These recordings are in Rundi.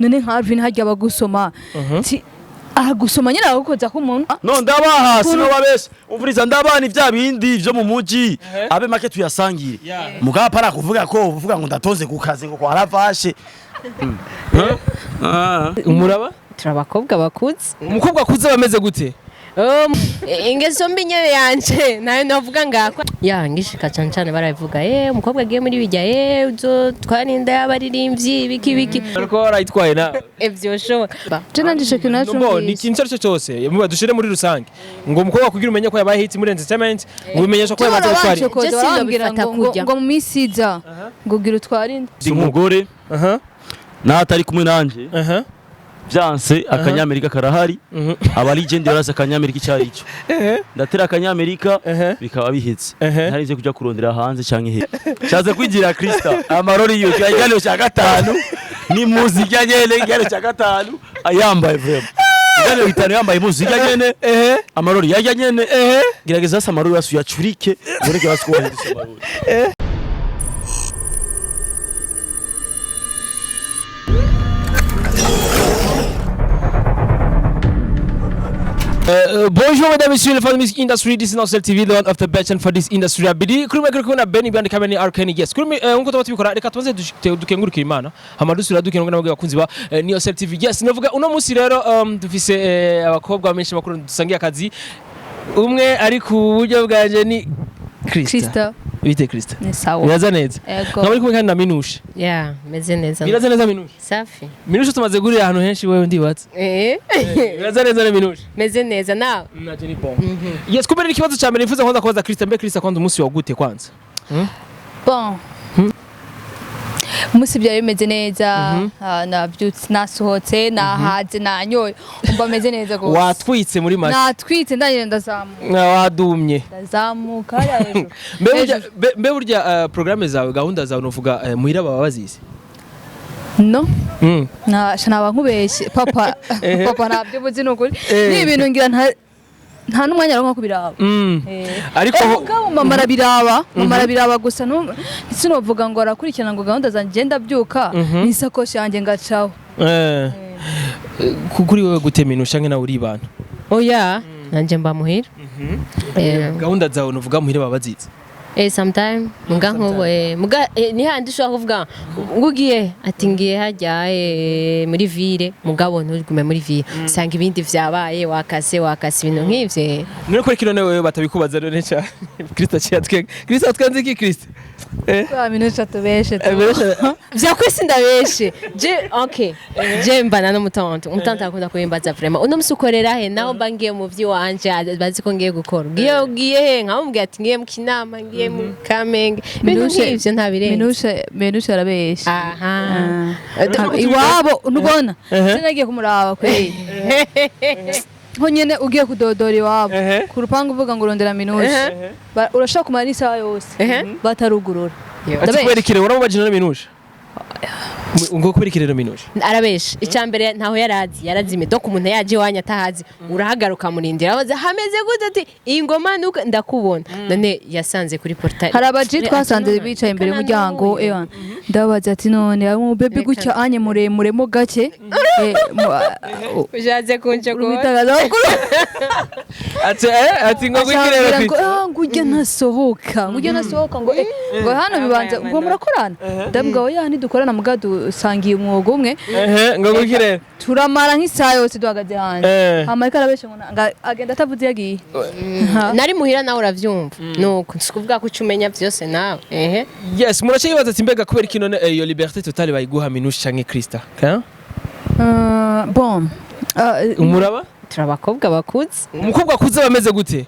none nka Alvin hajya bagusoma gusoma nyine agukoza ko umuntu no ndabaha sino babese umvuriza ndabana ivya bindi vyo mu muji abe make tuyasangire mugaba para kuvuga ko uvuga ngo ndatonze ku kazi ngo kwaravashe umuraba turabakobwa bakuze umukobwa akuze bameze gute ingeso mbi nyewe yanje nayo navuga ngako ngishika cyane baravuga umukobwa agiye muri bijya uzo twarinda y'abaririmbyi biki ariko barayitwaye na evyo shoka je nandishe kinacho ni ikintu cyo cyose muba dushire muri rusange ngo umukobwa kugira umenye ko yabaye hit muri entertainment ngo bimenyesha ko yabaze gutwara ngo mu misiza ngo gira utwarinda umugore natari kumwe nanje byanse akanyamerika karahari aba legend yarase akanyamerika cyari cyo ndatera akanyamerika bikaba bihetse ntarinze kujya kurondera hanze canke he cyaze kwigira Krista amarori yo cyagano cya gatanu ni muzika nyene cyagano cya gatanu ayambaye vraiment cyagano bitano yambaye muzika nyene amarori yajya nyene gerageza sa amarori yasu yacurike ureke basukwa amarori Bonjour mesdames et messieurs, les fans de music industry, this is Nocel TV, the one of the best and for this industry abidi. Kuri mwe kuna Benny Band kameni Arkani yes. Kuri nkuko tubatubikora reka tubanze dukengurukira Imana. Hama dusura dukenga n'abagabo bakunzi ba Nocel TV. Yes, navuga uno musi rero dufise abakobwa benshi bakuru dusangiye akazi. Umwe ari ku buryo bwanje ni Krista. Bite Krista. Ni sawa. Biraza neza. Nkabari kumwe kandi na Minusha. meze neza. Biraza neza Minusha. Safi. Minusha tumaze gurira ahantu henshi wewe ndibatse. Biraza neza na Minusha. Meze neza nawe. Naje ni bon. Yes, kubera ikibazo cya mbere nifuza kubaza Krista mbe Krista kwanza umunsi wagute kwanza. Bon. Musi bya bimeze neza nabyutse nasohotse nahaze nanyoye umva meze neza gose watwitse muri make natwitse ndagenda ndazamuka wadumye ndazamuka hejuru mbe burya programme zawe gahunda zawe novuga muhira baba bazizi no naba nkubeshye papa nabyo buzi nukuri ni ibintu ngira nta numwanya ronka kubiraba ariko mama arabiraba gusa sinovuga ngo arakurikirana ngo gahunda zanje ndabyuka nisakoshi yanjye ngacaho kuri wewe gute Minusha nke nawe uri bantu oya nanje mba muhira gahunda zawe novuga muhira baba bazizi sometime muga nkubo ni handi ushobora kuvuga ngugiye ati ngiye hajya muri ville mugabo ntugume muri ville sanga ibindi vyabaye wakase ibintu nk'ivye none ko kino nawe batabikubaza none cyane Krista twanze iki Krista Minusha tubeshe vya kwisi ndabeshe je mbana no mutonto akunda kwimbaza vraiment uno musukorera he naho bangiye mu vyi wanje bazi ko ngiye gukora ugiye he nkamubwiye ati ngiye mu kinama ngiye mu Kamenge Minusha ntabirenze Minusha arabeshe iwabo ntubona sinagiye kumuraba kweli ho nyene ugiye kudodora iwabo ku rupangu uvuga ngo urondera Minusha urashaka kumara isaha yose batarugurura ndabekere uramubajina na Minusha ngo kubirikirero Minusha arabeshe icambere ntaho yarazime donc umuntu yaje wanya atahazi urahaгаruka murindira abaza hameze gute ati ingoma nuko ndakubona none yasanze kuri portail harabaje twasanze bicaye imbere y'umuryango ndabaza ati none mu baby gutya anye muremure mo gake ujaze kunjoko ati ngo gwikirero ngujya nasohoka ngo hano bibanza ngo murakorana ndabwa oya ntidukorana mugadu sangiye umwogo umwe ngo gwikirero turamara nk'isaha yose duhagaze hanze amarika arabeshe ngo agenda atavuze yagiye nari muhira nawe uravyumva nuko sikuvuga ko umenya byose nawe yes murache yibaza ati mbega kubera kino iyo liberté totale bayiguha Minusha canke Krista bon umuraba turabakobwa bakuze umukobwa akuze bameze gute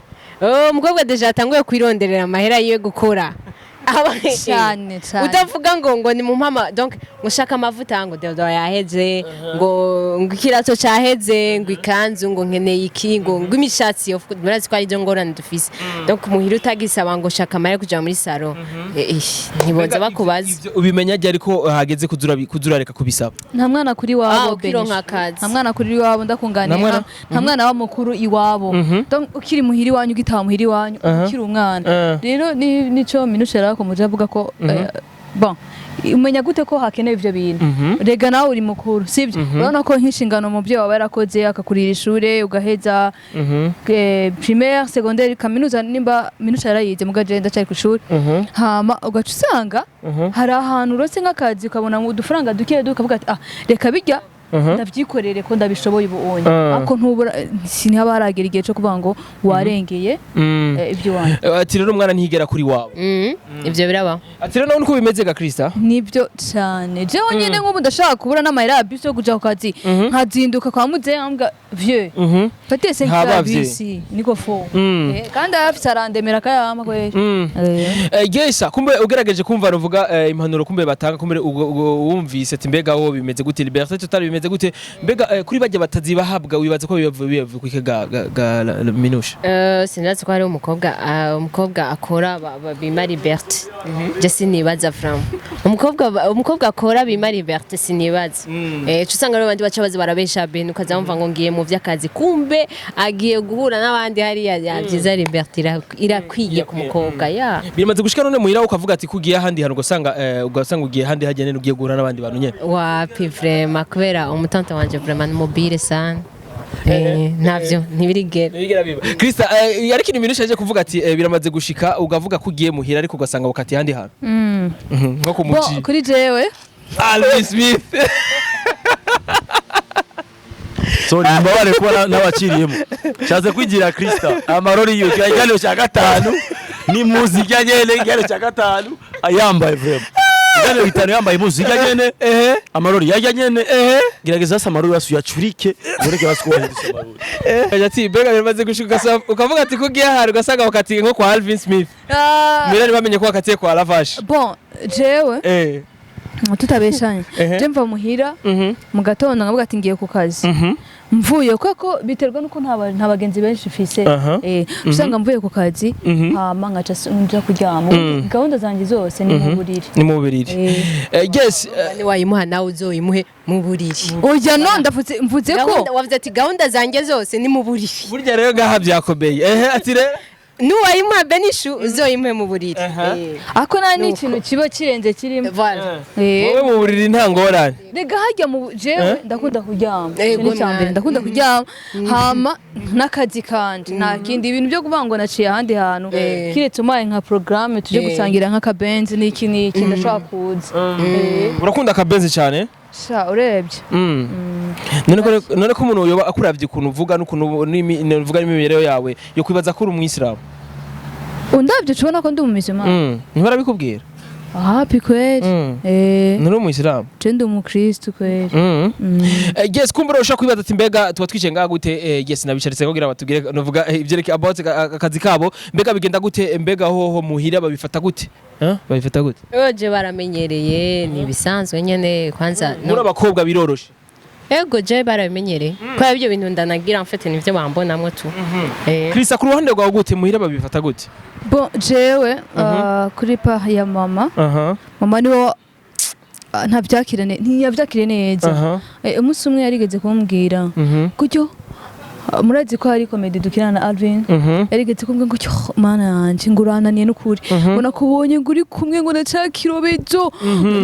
umukobwa deja atanguye kwironderera amahera yiwe gukora cyane utavuga ngo ni mu mpama donc ngushaka amavuta ngo deodora yaheze ngo ikirato cyaheze ngo ikanzu ngo nkeneye iki ngo imishatsi murazi ko ari byo ngorane dufise donc muhira utagisaba ngo shaka amahera kuja muri salon ntiboza bakubaza ubimenya ryari ko hageze kuzurareka kubisaba nta mwana kuri wabo nta mwana kuri wabo ndakunganira nta mwana wa mukuru iwabo donc ukiri muhiri wanyu ugitaha muhiri wanyu ukiri umwana rero nico Minusha ko mujavuga ko bon umenya gute ko hakenewe ivyo bintu rega nawe uri mukuru sivyo urabona ko nk'inshingano umuvyeyi wawe yarakoze akakurira ishure ugaheza primaire secondaire kaminuza nimba minuca yarayize mugaje ndacari ku shuri hama ugaca usanga hari ahantu urose nk'akazi ukabona ngo udufaranga duke ukavuga ati reka bijya ndavyikorere ko ndabishoboye ubonye ako ntubura sinaba haragera igihe cyo kuvuga ngo warengeye ibyo wanyu ati rero umwana ntihigera kuri wawe ivyo biraba ati rero nuko bimeze ga Krista nibyo cyane jewe nyene nk'ubu ndashaka kubura n'amahera ya bisi yo kuja ku kazi nkazinduka kwa muzehe ambwa vieux fatiye se kwa bisi niko fo kandi afite arandemera kayama kweli Gesa kumbe ugerageje kumva ruvuga impanuro kumbe batanga kumbe wumvise ati mbega wo bimeze gute liberté totale bimeze gute mbega kuri bajya batazibahabwa wibaza ko bibavuye kwike ga minusha sinazi ko hari umukobwa akora bima liberté je sinibaza from umukobwa akora bima liberté sinibaza usanga rero bandi baca bazi barabesha bene ukazamva ngo ngiye mu vy'akazi kumbe agiye guhura n'abandi hari yavyiza liberté irakwiye ku mukobwa ya bimaze gushika none muhira ukavuga ati kugiye handi hano ugasanga ugiye handi hagene ugiye guhura n'abandi bantu nyene wapi vraiment kubera umutante wanje vraiment mobile sana navyo ntibirigera Krista yari kintu minusha aje kuvuga ati biramaze gushika ugavuga ko ugiye muhira ariko ugasanga wakati handi hano nko kumuci kuri jewe Alvin Smith so nimbabare kuba n'abakiriyemo cyaze kwigira Krista amarori yo cyajyane cya gatanu ni muzika nyene cyane cya gatanu ayambaye vraiment Gane bitano yambaye muzika nyene amarori yajya nyene gerageza asa amarori yasu yacurike ureke basikohereza amarori ati bega bimaze gushika ukavuga ati kugiye hari ugasanga wakati nko kwa Alvin Smith mirari bamenye ko wakatiye kwa Lavash bon jewe tutabeshanye je mva muhira mu gatondo ngavuga ati ngiye ku kazi mvuye koko biterwa nuko nta bagenzi benshi mfise usanga mvuye ku kazi hama ngaca nja kuryama gahunda zanjye zose ni mu buriri yes ni wayimuha nawe uzoyimuhe mu buriri oya no mvuze ko wavuze ati gahunda zanjye zose ni mu buriri burya rero gaha byakomeye ati rero nuwayimuha benishu uzoyimuhe mu buriri ako nani ikintu kiba kirenze kirimo wowe mu buriri nta ngorane rega hajya mu jewe ndakunda kuryama ni cyambere ndakunda kuryama hama n'akazi kanje nta kindi ibintu byo kuvango naciye ahandi hantu kiretse umaye nka programme tuje gusangira nk'akabenzi n'iki ndashaka kuza urakunda akabenzi cyane sha urebye none ko umuntu yoba akuravye ukuntu uvuga n'ukuntu uvuga n'imibereho yawe yo kwibaza ko uri umwisilamu undavye cubona ko ndi umuzima ntihora bikubwira hapi kweli nuri umwisilamu je ndi umukristo kweli yes kumbura ushaka kwibaza ati mbega tuba twicaye ngaha gute yes nabicaritse kugira batubwire novuga ivyerekeye about akazi kabo mbega bigenda gute mbega hoho muhira babifata gute babifata gute oje baramenyereye ni bisanzwe nyene kwanza muri abakobwa biroroshe ego je baramenyereye kwa ibyo bintu ndanagira mfete nivyo bambonamwe tu Krista ku ruhande rwawe gute muhira babifata gute bon jewe kuri pa ya mama mama niwo ntiyavyakire neza umunsi umwe yarigeze kumbwira gutyo murazi ko hari comedy dukirana na Alvin yarigeze kumbwira ngo mana yanje ngurananiye n'ukuri ubona kubonye nguri kumwe ngo ndacakirobezo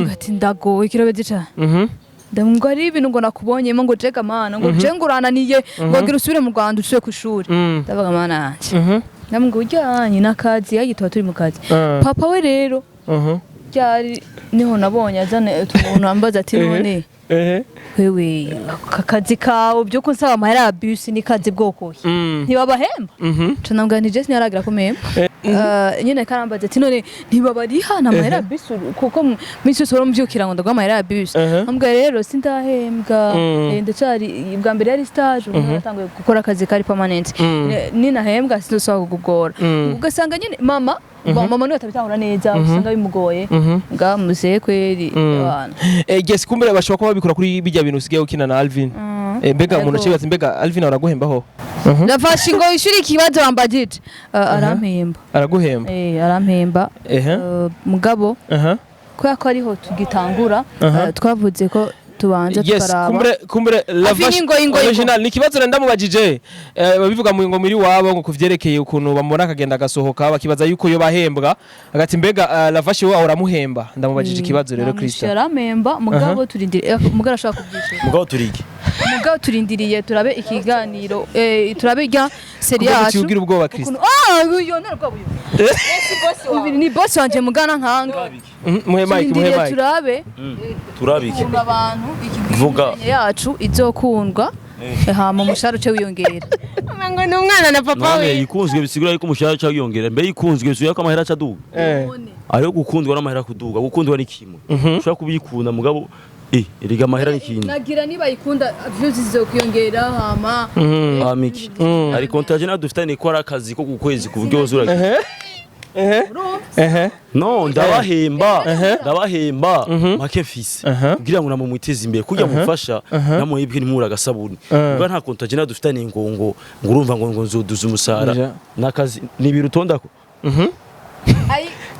ngati ndagowe kirobezo cyane ndamngo ari ibintu ngo nakubonyemo ngo jega mana ngo je ngurananiye ngo ngira usubire mu Rwanda usuye ku ishuri ndavuga mana yanje ndamngo ujyanye n'akazi yagitwa turi mu kazi papa we rero cyari niho nabonye azane umuntu ambaza ati none wewe akazi kawe byo ko nsaba amahera ya bus ni kazi bwoko ntibabahemba canambwa ni Jesse yaragira ko memba nyine karambaza ati none ntibabariha na amahera ya bus kuko minsi soro mvyukira ngo ndagwa amahera ya bus ambwa rero sindahembwa ndacari bwa mbere yari stage natanguye gukora akazi kari permanent ninahembwa sinzosaba kugora ugasanga nyine mama mama niwe atabitahura neza usanga bimugoye nga muze kweri abana yes kumbere bashobora kuba babikora kuri bijya bintu usigaye ukina na Alvin mbega umuntu acibaza mbega Alvin araguhembaho nafashe ngo ishuri ikibazo wambagije arampemba araguhemba arampemba mugabo kubera ko ariho tugitangura twavuze ko tubanza tukaraba kumbure Lavash original ni kibazo ndamubajije babivuga mu ngo muri wabo ngo kuvyerekeye ukuntu bamubona akagenda agasohoka bakibaza yuko yo bahembwa agati mbega Lavash we ahora muhemba ndamubajije ikibazo rero Christian yaramemba mugabo turindiriye mugabo ashaka kubyishura mugabo turindiriye turabe ikiganiro turabe irya seri yacu kugira ubwoba Christian uyo narwo buyo ni boss wanje mugana nkanga muhe mic turabe turabike abantu ikivuga yacu izokundwa hama umushahara uce wiyongera ngo ni umwana na papa we yikunzwe bisigura yuko umushahara uca wiyongera mbe yikunzwe bisigura ko amahera acaduga ayo gukundwa n'amahera kuduga gukundwa ni kimwe ushaka kubikunda mugabo iriga amahera n'ikindi nagira niba yikunda views zizokuyongera hama amiki ari kontaje na dufitane ko arakazi ko kukwezi ku buryo uzuraga no ndabahemba make fisi kugira ngo namumwiteze imbere kujya mufasha namuhibwe nimura gasabuni ubwo nta kontaje na dufitane ngo urumva ngo nzoduza umusara nakazi nibirutondako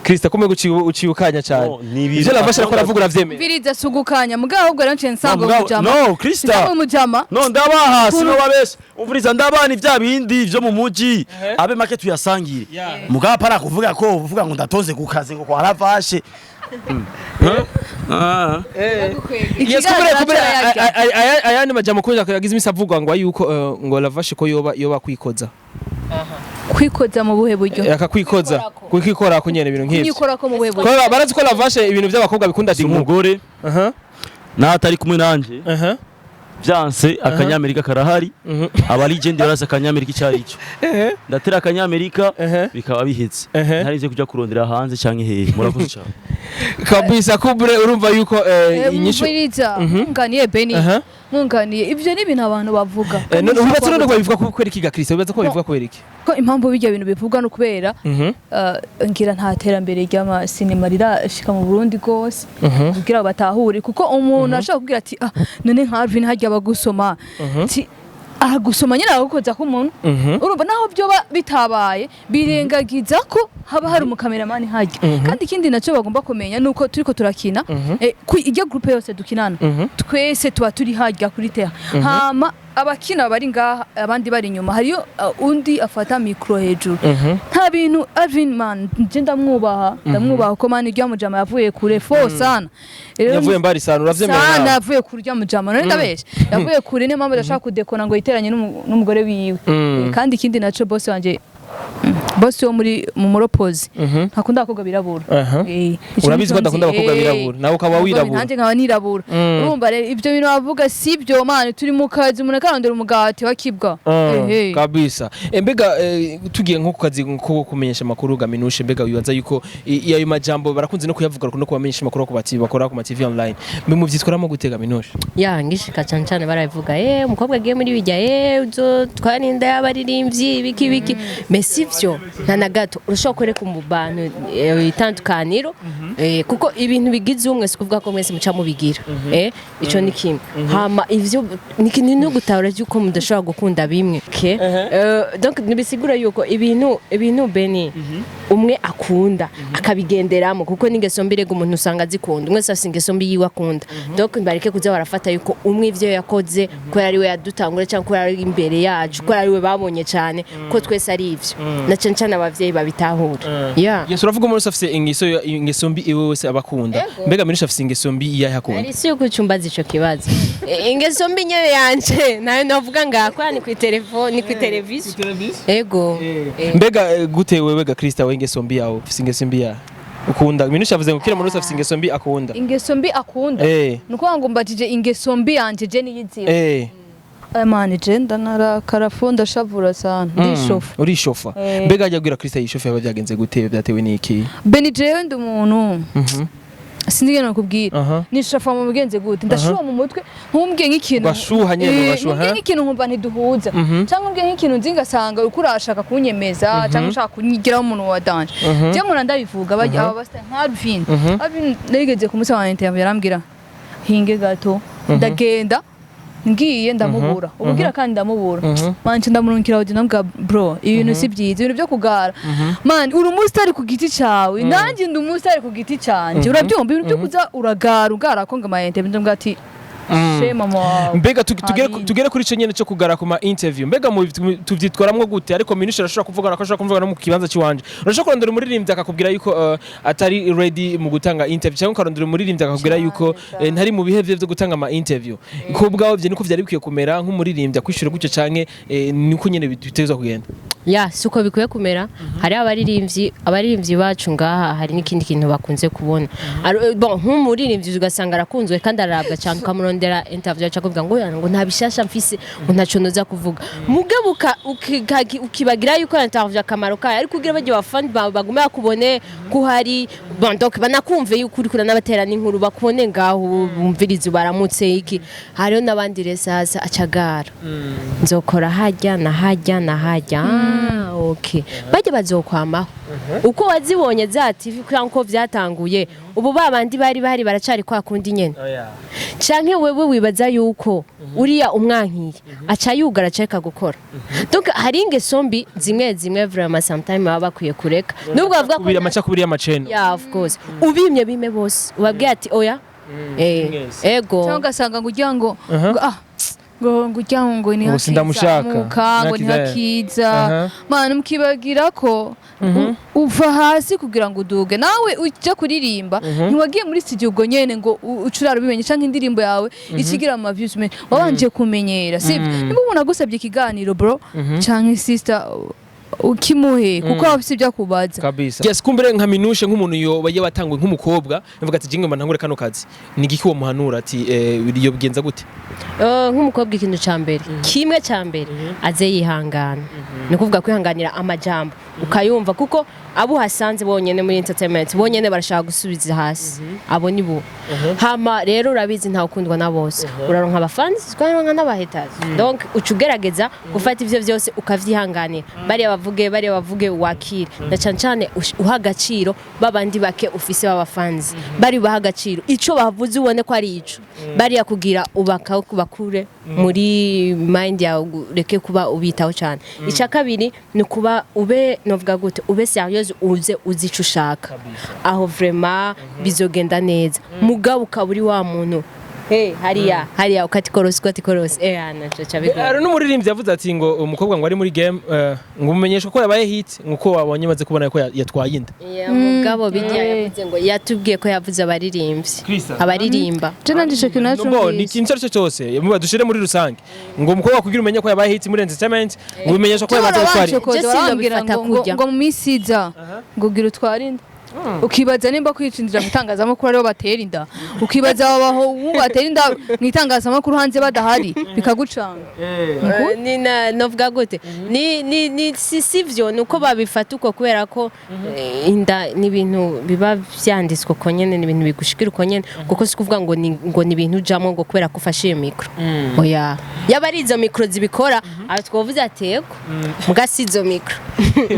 Krista kome uciyukanya cyane ivyo Lavash ko aravuga uravyemeye biriza sugukanya mugabo ahubwo rero nsanga umujama no Krista umujama no ndabaha sino babese umvuriza ndabana ivya bindi vyo mu muji abe make tuyasangire mugabo para kuvuga ko uvuga ngo ndatonze ku kazi ngo kwa Lavash ayandi majambo ko yagize imisavugwa ngo yuko ngo Lavash ko yoba kwikoza kwikoza mu buhe buryo akakwikoza kwikora ko nyene ibintu nk'ivyo kwikora ko mu buhe buryo ko barazi ko Lavash ibintu by'abakobwa bikunda ndi umugore natari kumwe nanje byanse akanyamerika karahari aba legend barasa akanyamerika cyarico ndatera akanyamerika bikaba bihetse ntarinze kujya kurondera hanze canke hehe murakoze cyane kabisa kubure urumva yuko inyishu nganiye Beni nkunganiye ibyo ni ibintu abantu bavuga ubatse none bivuga ko kwera iki ga Kristo ubatse ko bivuga kwera iki ko impamvu bijya bintu bivuga no kubera ngira nta terambere ry'ama cinema rirashika mu Burundi gose kugira batahure kuko umuntu ashaka kugira ati none nka Alvin hajya bagusoma aragusoma nyine aragukoza ko umuntu urumva naho byo bitabaye birengagiza ko haba hari umukameramani hajya kandi ikindi nacyo bagomba kumenya nuko turiko turakina ijya groupe yose dukinana twese tuba turi hajya kuri terre hama abakina bari ngaha abandi bari inyuma hariyo undi afata micro hejuru nta bintu Alvin man nje ndamwubaha ko mani rya mujama yavuye kure fo sana yavuye mbari sana uravyemera sana yavuye kure rya mujama none ndabeshe yavuye kure ne mpamvu ndashaka kudekona ngo yiteranye n'umugore wiwe kandi ikindi naco boss wanje boss yo muri mu muropozi ntakunda abakobwa birabura urabizi ko ndakunda abakobwa birabura nawe ukaba wirabura nanjye nkaba nirabura urumva rero ibyo bintu bavuga sibyo mani turi mu kazi umuntu akarondera umugati wakibwa kabisa mbega tugiye nko ku kazi ko kumenyesha makuru gaminushe mbega wibaza yuko iyo majambo barakunze no kuyavuga no kubamenyesha makuru ko bakora ku ma TV online mbe mu vyitwaramo gutega minushe ngishika cyane baravuga umukobwa agiye muri bijya uzo twarinda y'abaririmbyi biki Messi vyo nta gato urashobora kwereka mu bantu itandukaniro kuko ibintu bigize umwe sikuvuga ko mwese muca mubigira ico ni kimwe hama ivyo ni no gutahura yuko mudashobora gukunda bimwe donc nibisigura yuko ibintu Beni umwe akunda akabigenderamo kuko n'ingeso mbi rego umuntu usanga zikunda umwe sasa ingeso mbi yiwe akunda donc bareke kuza barafata yuko umwe ivyo yakoze ko yari we yadutangura cyangwa ko yari imbere yacu ko yari we babonye cyane ko twese ari ivyo na cyane abavyeyi babitahura yes uravuga umuntu afise ingeso mbi iwe wese abakunda mbega Minushe afise ingeso mbi iya yakunda ari siyo kucumbaza ico kibazo ingeso mbi nyewe yanje nayo navuga ngako ni ku telefone ni ku television ego mbega gute wewe ga Krista we ingeso mbi yawe afise ingeso mbi ya ukunda Minushe avuze ngo kira umuntu afise ingeso mbi akunda nuko ngo mbatije ingeso mbi yanje je niyiziye Mani jenda narakarafu ndashavura sana ndishofa urishofa mbega ajya gwira Krista yishofa yaba byagenze gute byatewe niki Beni jewe ndi umuntu sinigena nakubwira nishafa mu bigenze gute ndashuha mu mutwe nkumbwiye nk'ikintu bashuha nyene bashuha nk'ikintu nkumva ntiduhuza cyangwa mbwiye nk'ikintu nzingasanga uko urashaka kunyemeza cyangwa ushaka kunyigiraho umuntu wa danje je mura ndabivuga bajya aba basta nka Alvin narigeze kumusa wa interview yarambwira hinge gato ndagenda ngiye ndamubura ubugira kandi ndamubura manje ndamurungikira odi nambwa bro ibintu si byiza ibintu byo kugara man uri umusitari ku giti cawe nanjye ndi umusitari ku giti canje urabyumva ibintu byo kuza ugara ko ngama yente ndambwa ati she mama wawe mbega tugere kuri ico nyene cyo kugara ku ma interview mbega tuvyitwaramwo gute ariko Minusha arashobora kuvuga ko ashobora kuvuga no mu kibanza cy'iwanje urashobora kurondera umuririmbyi akakubwira yuko atari ready mu gutanga interview cyangwa ukarondera umuririmbyi akakubwira yuko ntari mu bihe byo gutanga ama interview ko ubwaho bye niko vyari bikwiye kumera nk'umuririmbyi akwishura gutyo canke niko nyene bitezwa kugenda suko bikwiye kumera hari abaririmbyi bacu ngaha hari n'ikindi kintu bakunze kubona bon nk'umuririmbyi ugasanga arakunzwe kandi arabwa cyane ukamurondera interview acakuvuga ngo nta bishasha mfise ngo ntaco noza kuvuga mugabuka ukibagira yuko interview akamaro kayo ariko kugira bagiye bafani bagume bakubone kuhari bon donc banakumve yuko uri kurana baterana inkuru bakubone ngaho bumvirizi baramutse iki hariho nabandi resasa acagara nzokora hajya na okay bajye bazokwamaho uko wazibonye za TV kuko vyatanguye ubu babandi bari baracari kwa kundi nyene canke wewe wibaza yuko uriya umwankiye aca yugara ceka gukora donc hari ingeso mbi zimwe vraiment sometimes baba bakwiye kureka nubwo bavuga ko amaca kubiri y'amaceno of course ubimye bime bose ubabwiye ati oya ego cyangwa ugasanga ngo ujya ngo ngo ni ndamushaka ngo ntihakiza mana mukibagira ko uva hasi kugira ngo uduge nawe ujya kuririmba ntiwagiye muri studio ubwo nyene ngo ucurara ubimenye canke indirimbo yawe ikigira ama views menshi wabanje kumenyera sivyo niba ubona gusabye ikiganiro bro canke sister ukimuhe kuko afise ibyo akubaza kabisa yes kumbere nka Minusha nk'umuntu yobaye watangwe nk'umukobwa mvuga ati jinge ntangure kano kazi nigiki wo muhanura ati iyo bigenza gute nk'umukobwa ikintu cyambere kimwe cyambere aze yihangana ni kuvuga kwihanganira amajambo ukayumva kuko abo hasanze bonyene muri entertainment bonyene barashaka gusubiza hasi abo nibo hama rero urabizi nta ukundwa na bose uraronka abafans twaronka n'abahaters donc ucugerageza gufata ivyo byose ukavyihanganira bari bavuge wakire na cyane uha agaciro babandi bake ufise b'abafans bari baha agaciro ico bavuze ubone ko ari ico bari yakugira ubaka kubakure muri mind yawe reke kuba ubitaho cyane ica kabiri ni kuba ube novuga gute ube serious uze uzicu ushaka aho vraiment bizogenda neza mugabo ukaburi wa muntu hariya ukatikoros naco cabigora ari n'umuririmbyi yavuze ati ngo umukobwa ngo ari muri game ngo umenyeshwe ko yabaye hit nkuko wabonye maze kubona ko yatwaye inda mugabo bijya yavuze ngo yatubwiye ko yavuze abaririmba je nandishe kinacho ni ikintu cyo cyose muba dushire muri rusange ngo umukobwa kugira umenye ko yabaye hit muri entertainment ngo umenyeshwe ko yabaye gutwara ngo mu misiza ngo gira utwara inda ukibaza nimba kwicindira mutangazamakuru ariho batera inda ukibaza abaho batera inda mu itangazamakuru hanze badahari bikagucanga ni novuga gute ni sivyo nuko babifata uko kubera ko inda ni ibintu biba vyanditswe ko nyene ni ibintu bigushikira uko nyene kuko sikuvuga ngo ni ibintu jamo ngo kubera ko ufashe mikro oya yaba ari izo mikro zibikora aho twovuze ateko mugasizo mikro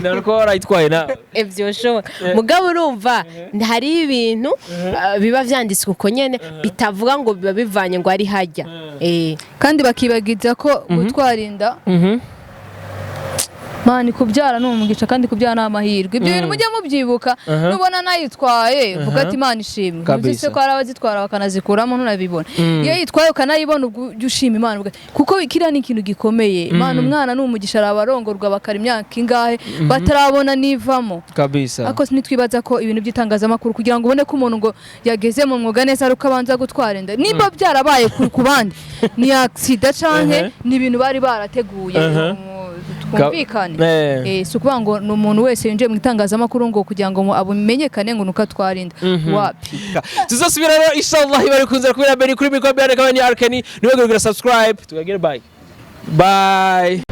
nariko arayitwaye na evyo shoboka mugabo urumva hari ibintu biba vyanditswe uko nyene bitavuga ngo biba bivanye ngo ari hajya kandi bakibagiza ko gutwarinda mani kubyara n'umugisha kandi kubyara n'amahirwe ibyo bintu mujye mubyibuka nubona nayitwaye vuga ati imana ishimwe uzi ko hari abazitwara bakanazikuramo ntunabibona iyo yitwaye ukanayibona ujye ushima imana kuko kiriya ni ikintu gikomeye imana umwana n'umugisha arabarongorwa bakara imyaka ingahe batarabona nivamo kabisa ariko nitwibaza ko ibintu by'itangazamakuru kugira ngo ubone ko umuntu ngo yageze mu mwuga neza ari uko abanza gutwara inda nimba byarabaye ku bandi ni accident canke ni ibintu bari barateguye twumvikane si ukuvuga ngo ni umuntu wese yinjiye mu itangazamakuru ngo kugira ngo abumenyekane ngo nuko atwarinda wapi tuzosubira rero inshallah bari kunzira kubera beri kuri mikoro bya Arkeni niwe gura subscribe tugagere bye